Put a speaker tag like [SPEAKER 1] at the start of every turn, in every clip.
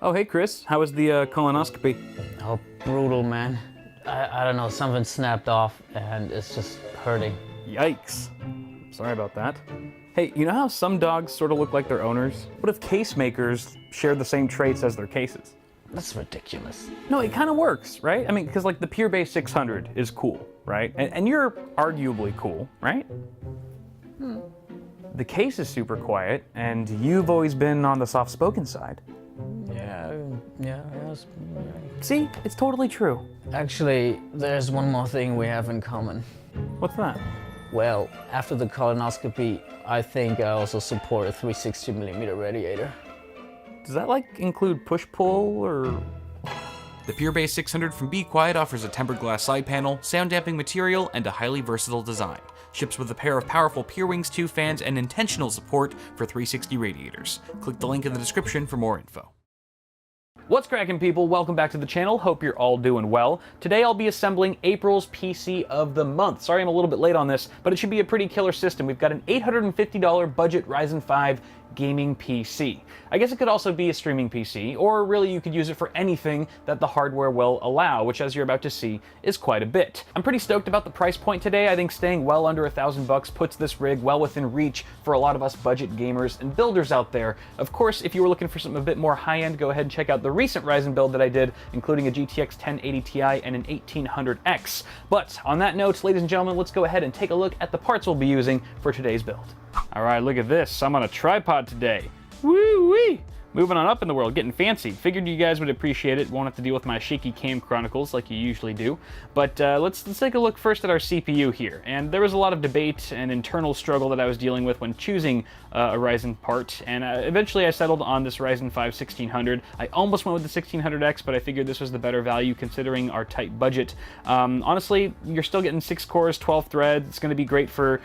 [SPEAKER 1] Oh, hey Chris, how was the colonoscopy?
[SPEAKER 2] Oh, brutal, man. I don't know, something snapped off and it's just hurting.
[SPEAKER 1] Yikes. Sorry about that. Hey, you know how some dogs sort of look like their owners? What if case makers shared the same traits as their cases?
[SPEAKER 2] That's ridiculous.
[SPEAKER 1] No, it kind of works, right? I mean, because like the Pure Base 600 is cool, right? And you're arguably cool, right? The case is super quiet, and you've always been on the soft-spoken side.
[SPEAKER 2] Yeah.
[SPEAKER 1] See, it's totally true.
[SPEAKER 2] Actually, there's one more thing we have in common.
[SPEAKER 1] What's that?
[SPEAKER 2] Well, after the colonoscopy, I think I also support a 360mm radiator.
[SPEAKER 1] Does that like include push-pull or?
[SPEAKER 3] The Pure Base 600 from Be Quiet offers a tempered glass side panel, sound damping material, and a highly versatile design. Ships with a pair of powerful Pure Wings 2 fans and intentional support for 360 radiators. Click the link in the description for more info.
[SPEAKER 1] What's cracking, people? Welcome back to the channel. Hope you're all doing well. Today I'll be assembling April's PC of the month. Sorry I'm a little bit late on this, but it should be a pretty killer system. We've got an $850 budget Ryzen 5 gaming PC. I guess it could also be a streaming PC, or really you could use it for anything that the hardware will allow, which as you're about to see is quite a bit. I'm pretty stoked about the price point today. I think staying well under $1,000 puts this rig well within reach for a lot of us budget gamers and builders out there. Of course, if you were looking for something a bit more high-end, go ahead and check out the recent Ryzen build that I did, including a GTX 1080 Ti and an 1800X. But on that note, ladies and gentlemen, let's go ahead and take a look at the parts we'll be using for today's build. All right, look at this. I'm on a tripod today. Woo-wee! Moving on up in the world, getting fancy. Figured you guys would appreciate it. Won't have to deal with my shaky cam chronicles like you usually do. But let's take a look first at our CPU here. And there was a lot of debate and internal struggle that I was dealing with when choosing a Ryzen part. And eventually I settled on this Ryzen 5 1600. I almost went with the 1600X, but I figured this was the better value considering our tight budget. Honestly, you're still getting 6 cores, 12 threads. It's going to be great for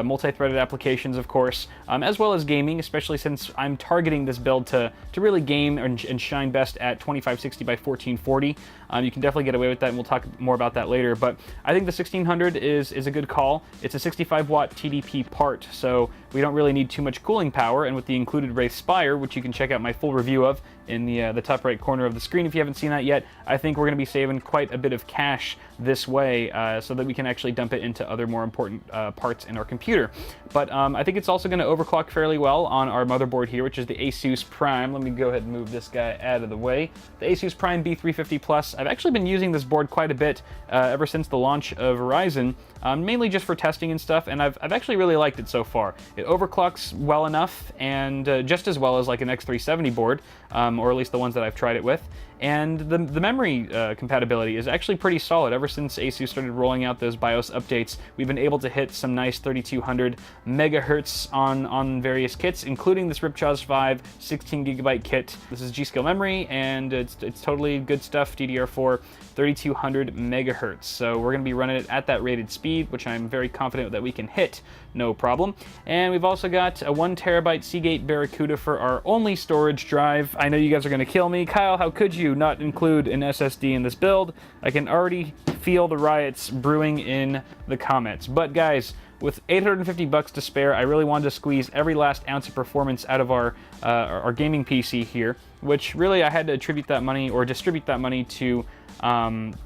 [SPEAKER 1] multi-threaded applications, of course, as well as gaming, especially since I'm targeting this build to really game and shine best at 2560 by 1440. You can definitely get away with that, and we'll talk more about that later. But I think the 1600 is a good call. It's a 65 watt TDP part, so we don't really need too much cooling power. And with the included Wraith Spire, which you can check out my full review of in the top right corner of the screen if you haven't seen that yet, I think we're going to be saving quite a bit of cash this way, so that we can actually dump it into other more important parts in our computer. But I think it's also going to overclock fairly well on our motherboard here, which is the Asus Prime. Let me go ahead and move this guy out of the way. The Asus Prime B350 Plus. I've actually been using this board quite a bit ever since the launch of Ryzen, mainly just for testing and stuff, and I've actually really liked it so far. It overclocks well enough, and just as well as like an X370 board, or at least the ones that I've tried it with. And the memory compatibility is actually pretty solid. Ever since Asus started rolling out those BIOS updates, we've been able to hit some nice 3200 megahertz on various kits, including this Ripjaws 5 16GB kit. This is G.Skill memory, and it's totally good stuff, DDR4, 3200 megahertz. So we're going to be running it at that rated speed, which I'm very confident that we can hit, no problem. And we've also got a 1TB Seagate Barracuda for our only storage drive. I know you guys are going to kill me. Kyle, how could you not include an SSD in this build? I can already feel the riots brewing in the comments. But guys, with $850 to spare, I really wanted to squeeze every last ounce of performance out of our gaming PC here, which really I had to attribute that money, or distribute that money to like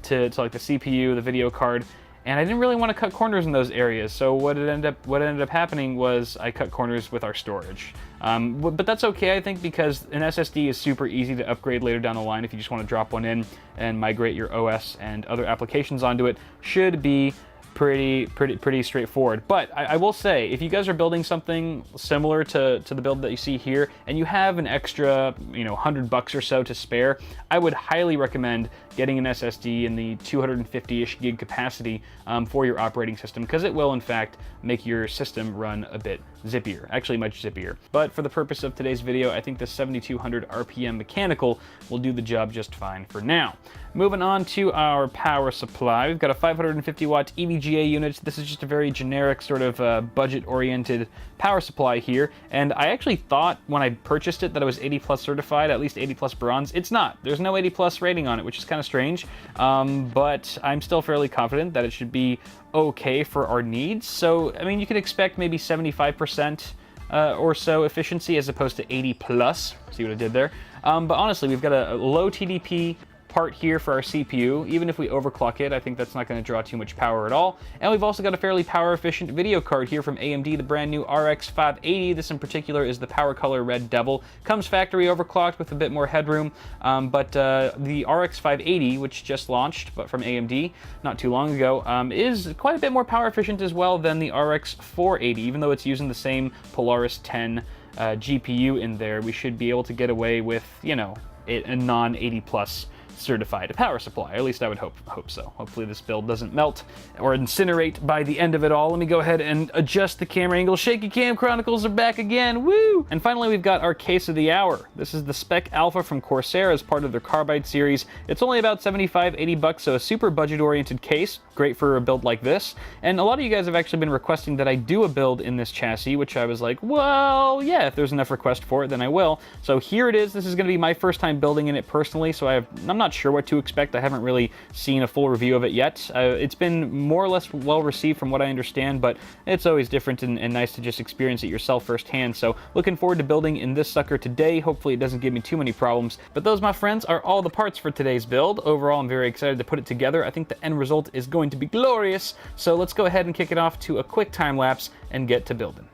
[SPEAKER 1] the CPU, the video card, and I didn't really want to cut corners in those areas. So what ended up happening was I cut corners with our storage. But that's okay, I think, because an SSD is super easy to upgrade later down the line if you just want to drop one in and migrate your OS and other applications onto it. Should be pretty straightforward. But I will say, if you guys are building something similar to the build that you see here, and you have an extra, $100 or so to spare, I would highly recommend getting an SSD in the 250-ish gig capacity for your operating system, because it will in fact make your system run a bit zippier, actually much zippier. But for the purpose of today's video, I think the 7200 RPM mechanical will do the job just fine for now. Moving on to our power supply, we've got a 550 watt EVGA unit. This is just a very generic sort of budget-oriented power supply here, and I actually thought when I purchased it that it was 80 plus certified, at least 80 plus bronze. It's not. There's no 80 plus rating on it, which is kind of strange, but I'm still fairly confident that it should be okay for our needs. So, I mean, you can expect maybe 75% or so efficiency as opposed to 80 plus. See what I did there? But honestly, we've got a low TDP part here for our CPU. Even if we overclock it, I think that's not going to draw too much power at all. And we've also got a fairly power efficient video card here from AMD, the brand new RX 580. This in particular is the Power Color Red Devil. Comes factory overclocked with a bit more headroom, but the RX 580, which just launched but from AMD not too long ago, is quite a bit more power efficient as well than the RX 480. Even though it's using the same Polaris 10 GPU in there, we should be able to get away with, you know, a non 80 plus certified power supply. At least I would hope so. Hopefully this build doesn't melt or incinerate by the end of it all. Let me go ahead and adjust the camera angle. Shaky Cam Chronicles are back again. Woo! And finally, we've got our case of the hour. This is the Spec Alpha from Corsair as part of their Carbide series. It's only about 75, 80 bucks, so a super budget-oriented case. Great for a build like this. And a lot of you guys have actually been requesting that I do a build in this chassis, which I was like, well, yeah, if there's enough request for it, then I will. So here it is. This is going to be my first time building in it personally, so I'm not sure what to expect. I haven't really seen a full review of it yet. It's been more or less well received from what I understand, but it's always different and nice to just experience it yourself firsthand. So looking forward to building in this sucker today. Hopefully it doesn't give me too many problems. But those, my friends, are all the parts for today's build. Overall, I'm very excited to put it together. I think the end result is going to be glorious. So let's go ahead and kick it off to a quick time lapse and get to building.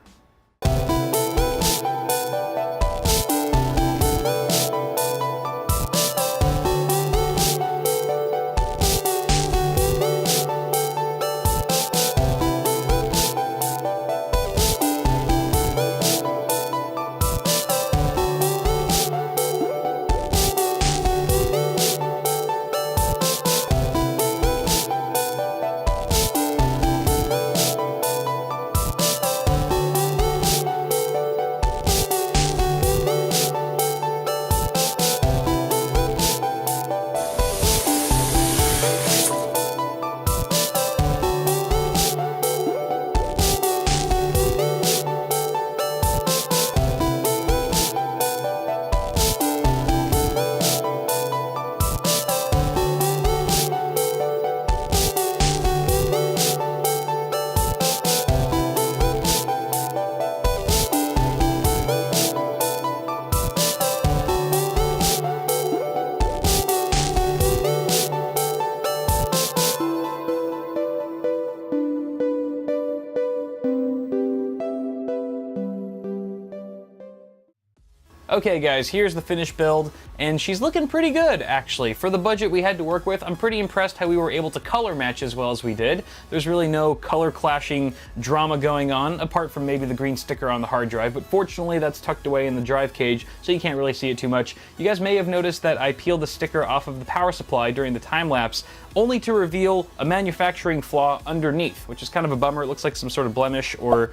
[SPEAKER 1] Okay guys, here's the finished build, and she's looking pretty good, actually. For the budget we had to work with, I'm pretty impressed how we were able to color match as well as we did. There's really no color clashing drama going on, apart from maybe the green sticker on the hard drive, but fortunately that's tucked away in the drive cage, so you can't really see it too much. You guys may have noticed that I peeled the sticker off of the power supply during the time-lapse, only to reveal a manufacturing flaw underneath, which is kind of a bummer. It looks like some sort of blemish or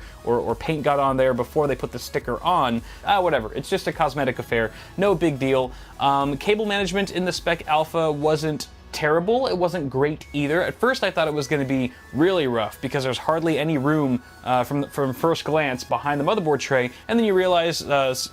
[SPEAKER 1] paint got on there before they put the sticker on. Whatever, it's just a cosmetic affair, no big deal. Cable management in the Spec Alpha wasn't terrible, it wasn't great either. At first I thought it was going to be really rough because there's hardly any room from first glance behind the motherboard tray, and then you realize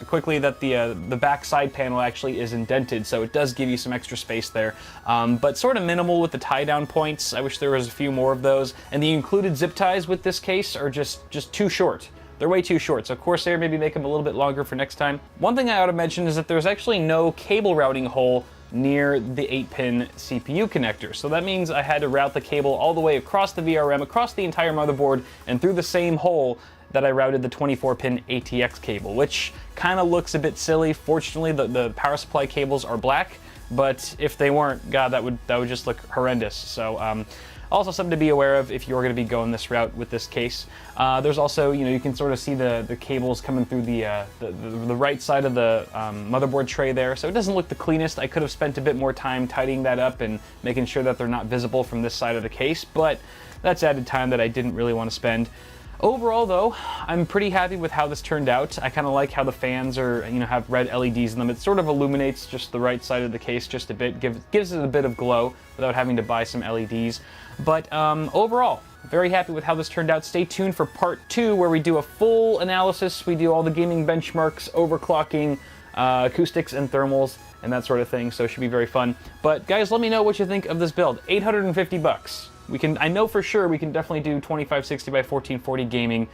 [SPEAKER 1] quickly that the back side panel actually is indented, so it does give you some extra space there, but sort of minimal with the tie down points. I wish there was a few more of those, and the included zip ties with this case are just too short. They're way too short, so Corsair maybe make them a little bit longer for next time. One thing I ought to mention is that there's actually no cable routing hole near the 8-pin CPU connector. So that means I had to route the cable all the way across the VRM, across the entire motherboard, and through the same hole that I routed the 24-pin ATX cable, which kind of looks a bit silly. Fortunately, the power supply cables are black, but if they weren't, God, that would just look horrendous. So also something to be aware of if you're going to be going this route with this case. There's also, you can sort of see the cables coming through the right side of the motherboard tray there, so it doesn't look the cleanest. I could have spent a bit more time tidying that up and making sure that they're not visible from this side of the case, but that's added time that I didn't really want to spend. Overall though, I'm pretty happy with how this turned out. I kind of like how the fans are, have red LEDs in them. It sort of illuminates just the right side of the case just a bit, gives it a bit of glow without having to buy some LEDs. But overall, very happy with how this turned out. Stay tuned for part 2 where we do a full analysis. We do all the gaming benchmarks, overclocking, acoustics and thermals, and that sort of thing, so it should be very fun. But guys, let me know what you think of this build. 850 bucks. I know for sure we can definitely do 2560 by 1440 gaming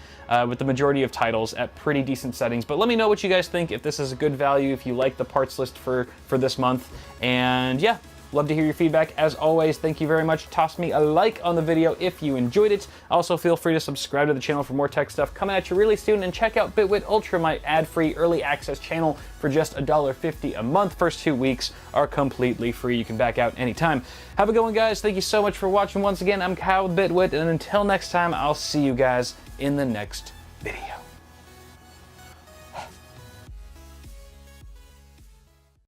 [SPEAKER 1] with the majority of titles at pretty decent settings. But let me know what you guys think, if this is a good value, if you like the parts list for this month. And yeah, love to hear your feedback. As always, thank you very much. Toss me a like on the video if you enjoyed it. Also, feel free to subscribe to the channel for more tech stuff coming at you really soon. And check out Bitwit Ultra, my ad-free early access channel for just $1.50 a month. First 2 weeks are completely free. You can back out anytime. Have a good one, guys. Thank you so much for watching. Once again, I'm Kyle with Bitwit, and until next time, I'll see you guys in the next video.